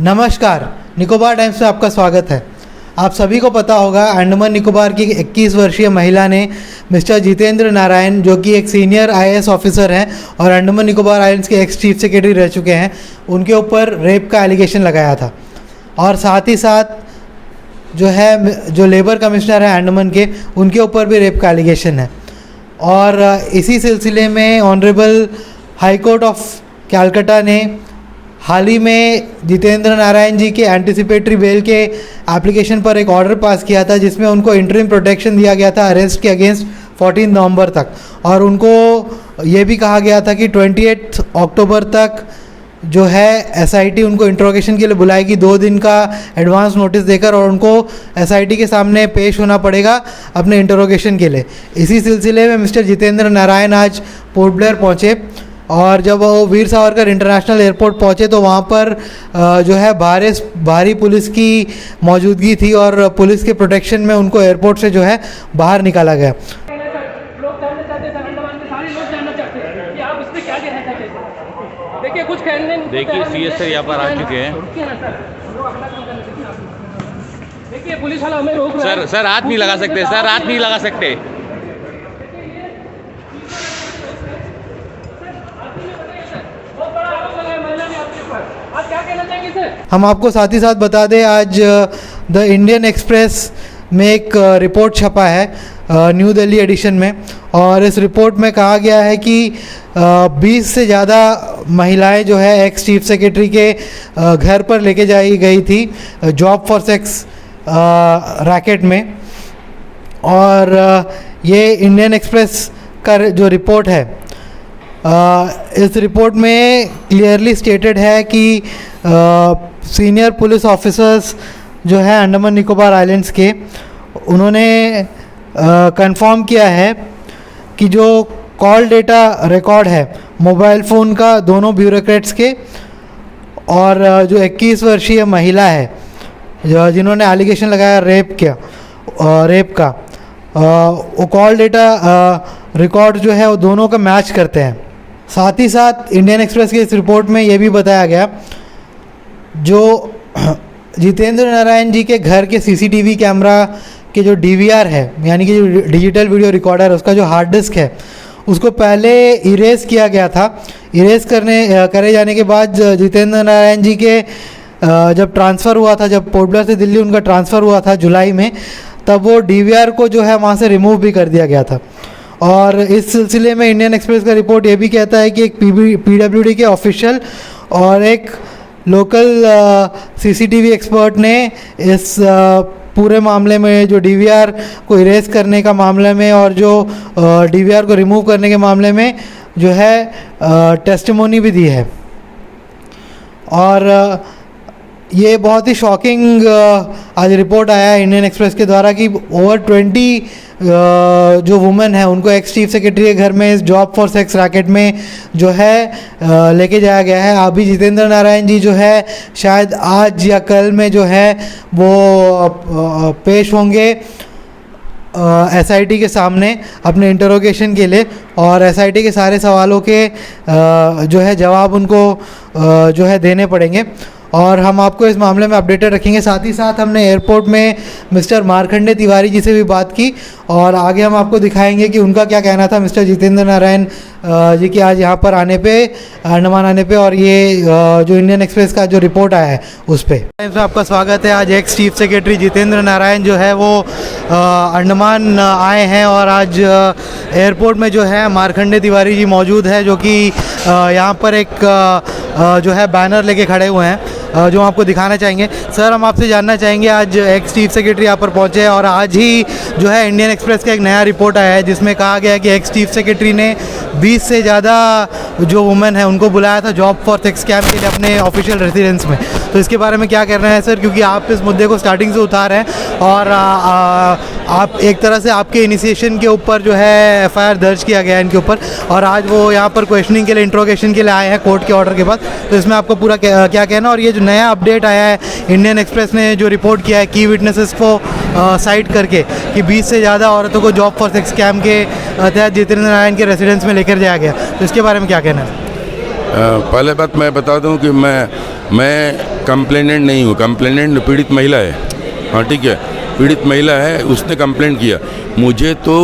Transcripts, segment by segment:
नमस्कार, निकोबार टाइम्स में आपका स्वागत है। आप सभी को पता होगा अंडमान निकोबार की 21 वर्षीय महिला ने मिस्टर जितेंद्र नारायण, जो कि एक सीनियर आईएएस ऑफिसर हैं और अंडमान निकोबार आइलैंड्स के एक्स चीफ सेक्रेटरी रह चुके हैं, उनके ऊपर रेप का एलिगेशन लगाया था। और साथ ही साथ जो लेबर कमिश्नर है अंडमान के, उनके ऊपर भी रेप का एलिगेशन है। और इसी सिलसिले में honourable high court of Calcutta ने हाल ही में जितेंद्र नारायण जी के एंटिसिपेटरी बेल के एप्लीकेशन पर एक ऑर्डर पास किया था, जिसमें उनको इंटरिम प्रोटेक्शन दिया गया था अरेस्ट के अगेंस्ट 14 नवंबर तक। और उनको ये भी कहा गया था कि 28 अक्टूबर तक जो है एसआईटी उनको इंट्रोगेशन के लिए बुलाएगी, 2 दिन का एडवांस नोटिस देकर, और उनको एसआईटी के सामने पेश होना पड़ेगा अपने इंट्रोगेशन के लिए। इसी सिलसिले में मिस्टर जितेंद्र नारायण आज पोर्ट ब्लेयर पहुँचे, और जब वो वीर सावरकर इंटरनेशनल एयरपोर्ट पहुँचे तो वहाँ पर जो है भारी पुलिस की मौजूदगी थी, और पुलिस के प्रोटेक्शन में उनको एयरपोर्ट से जो है बाहर निकाला गया। देखिए कुछ कहने, देखिए सीएस सर यहाँ पर आ चुके हैं। देखिए पुलिस वाला हमें रोक रहा है। सर हाथ नहीं लगा सकते, सर हाथ नहीं लगा सकते। हम आपको साथ ही साथ बता दें, आज द इंडियन एक्सप्रेस में एक रिपोर्ट छपा है न्यू दिल्ली एडिशन में, और इस रिपोर्ट में कहा गया है कि 20 से ज़्यादा महिलाएं जो है एक्स चीफ सेक्रेटरी के घर पर लेके जाई गई थी जॉब फॉर सेक्स रैकेट में। और ये इंडियन एक्सप्रेस का जो रिपोर्ट है, इस रिपोर्ट में क्लियरली स्टेटेड है कि सीनियर पुलिस ऑफिसर्स जो है अंडमान निकोबार आइलैंड्स के, उन्होंने कंफर्म किया है कि जो कॉल डेटा रिकॉर्ड है मोबाइल फ़ोन का दोनों ब्यूरोक्रेट्स के, और जो 21 वर्षीय महिला है जिन्होंने एलिगेशन लगाया रेप का, वो कॉल डेटा रिकॉर्ड जो है वो दोनों का मैच करते हैं। साथ ही साथ इंडियन एक्सप्रेस की इस रिपोर्ट में ये भी बताया गया, जो जितेंद्र नारायण जी के घर के सीसीटीवी कैमरा के जो डीवीआर है, यानी कि जो डिजिटल वीडियो रिकॉर्डर, उसका जो हार्ड डिस्क है, उसको पहले इरेज किया गया था। इरेज करे जाने के बाद जितेंद्र नारायण जी के जब ट्रांसफ़र हुआ था, जब पोर्ट ब्लेयर से दिल्ली उनका ट्रांसफ़र हुआ था जुलाई में, तब वो डीवीआर को जो है वहाँ से रिमूव भी कर दिया गया था। और इस सिलसिले में इंडियन एक्सप्रेस का रिपोर्ट ये भी कहता है कि एक पीडब्ल्यूडी के ऑफिशियल और एक लोकल सीसीटीवी एक्सपर्ट ने इस पूरे मामले में, जो डीवीआर को इरेज करने का मामले में और जो डीवीआर को रिमूव करने के मामले में जो है टेस्टिमोनी भी दी है। और ये बहुत ही शॉकिंग आज रिपोर्ट आया है इंडियन एक्सप्रेस के द्वारा कि ओवर 20 जो वुमेन है उनको एक्स चीफ सेक्रेटरी के घर में इस जॉब फॉर सेक्स रैकेट में जो है लेके जाया गया है। अभी जितेंद्र नारायण जी जो है शायद आज या कल में जो है वो पेश होंगे एसआईटी के सामने अपने इंटरोगेशन के लिए, और एसआईटी के सारे सवालों के जो है जवाब उनको जो है देने पड़ेंगे, और हम आपको इस मामले में अपडेटेड रखेंगे। साथ ही साथ हमने एयरपोर्ट में मिस्टर मार्कंडे तिवारी जी से भी बात की, और आगे हम आपको दिखाएंगे कि उनका क्या कहना था मिस्टर जितेंद्र नारायण जी के आज यहाँ पर आने पे, अंडमान आने पे, और ये जो इंडियन एक्सप्रेस का जो रिपोर्ट आया है उस पर। टाइम्स में आपका स्वागत है। आज ex chief secretary Jitendra Narayan जो है वो अंडमान आए हैं, और आज एयरपोर्ट में जो है मार्कंडे तिवारी जी मौजूद है, जो कि यहाँ पर एक जो है बैनर लेके खड़े हुए हैं, जो आपको दिखाना चाहेंगे। सर, हम आपसे जानना चाहेंगे, आज एक्स चीफ सेक्रेटरी यहाँ पर पहुँचे, और आज ही जो है इंडियन एक्सप्रेस का एक नया रिपोर्ट आया है जिसमें कहा गया है कि एक्स चीफ सेक्रेटरी ने 20 से ज़्यादा जो वुमेन है उनको बुलाया था जॉब फॉर सेक्स कैम्प के लिए अपने ऑफिशियल रेजिडेंस में। तो इसके बारे में क्या कहना है सर, क्योंकि आप इस मुद्दे को स्टार्टिंग से उठा रहे हैं, और आप एक तरह से आपके इनिशिएशन के ऊपर जो है एफआईआर दर्ज किया गया है इनके ऊपर, और आज वो यहाँ पर क्वेश्चनिंग के लिए, इंट्रोगेशन के लिए आए हैं कोर्ट के ऑर्डर के बाद। तो इसमें आपको पूरा क्या कहना, और ये जो नया अपडेट आया है इंडियन एक्सप्रेस ने जो रिपोर्ट किया है की विटनेसेस को साइट करके कि 20 से ज़्यादा औरतों को जॉब फॉर सेक्स कैम्प के तहत जितेंद्र नारायण के रेसिडेंस में लेकर जाया गया, तो इसके बारे में क्या कहना है? पहले बात मैं बता दूं कि मैं कंप्लेनेंट नहीं हूँ। कंप्लेनेंट पीड़ित महिला है। हाँ ठीक है, पीड़ित महिला है, उसने कंप्लेंट किया। मुझे तो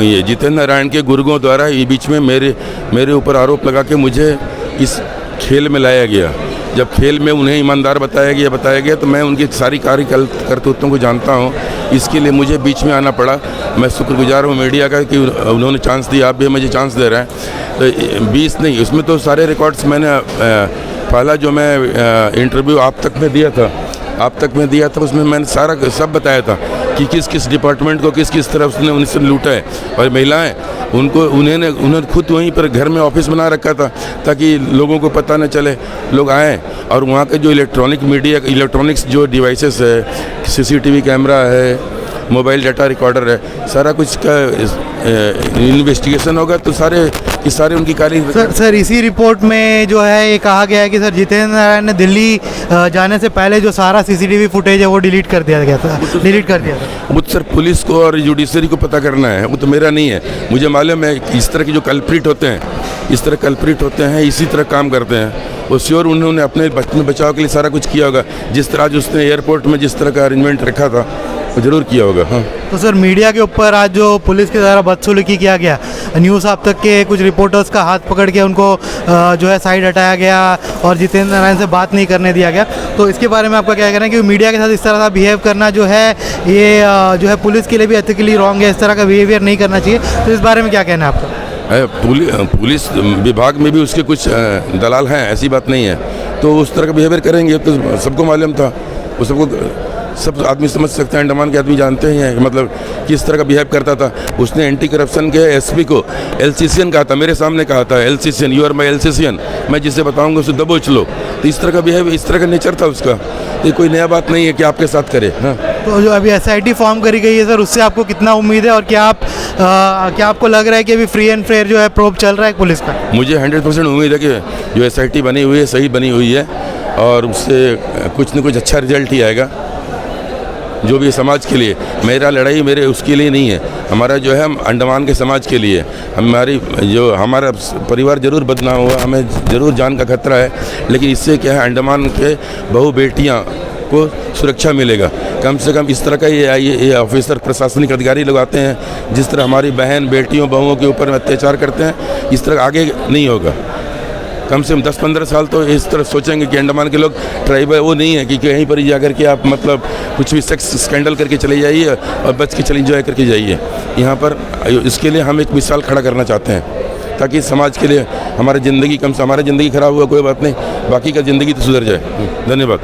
ये जितेंद्र नारायण के गुर्गों द्वारा ये बीच में मेरे ऊपर आरोप लगा के मुझे इस खेल में लाया गया। जब खेल में उन्हें ईमानदार बताया गया तो मैं उनकी सारी कार्य करतूतों को जानता हूँ। इसके लिए मुझे बीच में आना पड़ा। मैं शुक्रगुजार हूँ मीडिया का कि उन्होंने चांस दिया। आप भी मुझे चांस दे रहे हैं। तो 20 नहीं, उसमें तो सारे रिकॉर्ड्स मैंने पहला जो मैं इंटरव्यू आप तक में दिया था उसमें मैंने सारा सब बताया था कि किस डिपार्टमेंट को किस तरह उसने उनसे लूटा है। और महिलाएं उन्होंने खुद वहीं पर घर में ऑफिस बना रखा था ताकि लोगों को पता न चले, लोग आएँ। और वहाँ के जो इलेक्ट्रॉनिक्स जो डिवाइसेस है, सीसीटीवी कैमरा है, मोबाइल डाटा रिकॉर्डर है, सारा कुछ का इन्वेस्टिगेशन होगा तो सारे उनकी कार्य। सर इसी रिपोर्ट में जो है ये कहा गया है कि सर जितेंद्र नारायण ने दिल्ली जाने से पहले जो सारा सीसीटीवी फुटेज है वो डिलीट कर दिया था। वो तो सर पुलिस को और जुडिशरी को पता करना है, वो तो मेरा नहीं है। मुझे मालूम है इस तरह के जो कल्प्रिट होते हैं इसी तरह काम करते हैं। वो श्योर उन्होंने अपने बचाव के लिए सारा कुछ किया होगा। जिस तरह आज उसने एयरपोर्ट में जिस तरह का अरेंजमेंट रखा था वो जरूर किया होगा। हाँ तो सर मीडिया के ऊपर आज जो पुलिस के द्वारा बदसलूकी किया गया, न्यूज़ आप तक के कुछ रिपोर्टर्स का हाथ पकड़ के उनको जो है साइड हटाया गया और जितेंद्र नारायण से बात नहीं करने दिया गया, तो इसके बारे में आपका क्या कहना है कि मीडिया के साथ इस तरह का बिहेव करना जो है ये जो है पुलिस के लिए भी एथिकली रॉन्ग है, इस तरह का बिहेवियर नहीं करना चाहिए, तो इस बारे में क्या कहना है आपका? पुलिस विभाग में भी उसके कुछ दलाल हैं, ऐसी बात नहीं है। तो उस तरह का बिहेवियर करेंगे तो सबको मालूम था, वो सब आदमी समझ सकते हैं। अंडमान के आदमी जानते हैं मतलब किस तरह का बिहेव करता था। उसने एंटी करप्शन के एसपी को एलसीसीएन कहा था, मेरे सामने कहा था, एलसीसीएन, यू आर माई एलसीसीएन, मैं जिसे बताऊंगा उसे दबोच लो। तो इस तरह का बिहेव, इस तरह का नेचर था उसका। ये कोई नया बात नहीं है कि आपके साथ करे। हाँ तो जो अभी एसआईटी फॉर्म करी गई है सर, उससे आपको कितना उम्मीद है और क्या आपको लग रहा है कि अभी फ्री एंड फेयर जो है प्रोब चल रहा है पुलिस का? मुझे 100% उम्मीद है कि जो एसआईटी बनी हुई है सही बनी हुई है और उससे कुछ न कुछ अच्छा रिजल्ट ही आएगा। जो भी समाज के लिए, मेरा लड़ाई मेरे उसके लिए नहीं है, हमारा जो है अंडमान के समाज के लिए। हमारा परिवार जरूर बदनाम हुआ, हमें ज़रूर जान का खतरा है, लेकिन इससे क्या है अंडमान के बहू बेटियां को सुरक्षा मिलेगा। कम से कम इस तरह का ये ऑफिसर प्रशासनिक अधिकारी लोग आते हैं जिस तरह हमारी बहन बेटियों बहुओं के ऊपर अत्याचार करते हैं, इस तरह आगे नहीं होगा। कम से कम 10-15 साल तो इस तरह सोचेंगे कि अंडमान के लोग ट्राइबल वो नहीं है कि कहीं पर ही जाकर के आप मतलब कुछ भी सेक्स स्कैंडल करके चले जाइए और बच के चले इंजॉय करके जाइए। यहाँ पर इसके लिए हम एक मिसाल खड़ा करना चाहते हैं ताकि समाज के लिए हमारी ज़िंदगी, कम से हमारी ज़िंदगी खराब हुआ कोई बात नहीं, बाकी का ज़िंदगी तो सुधर जाए। धन्यवाद।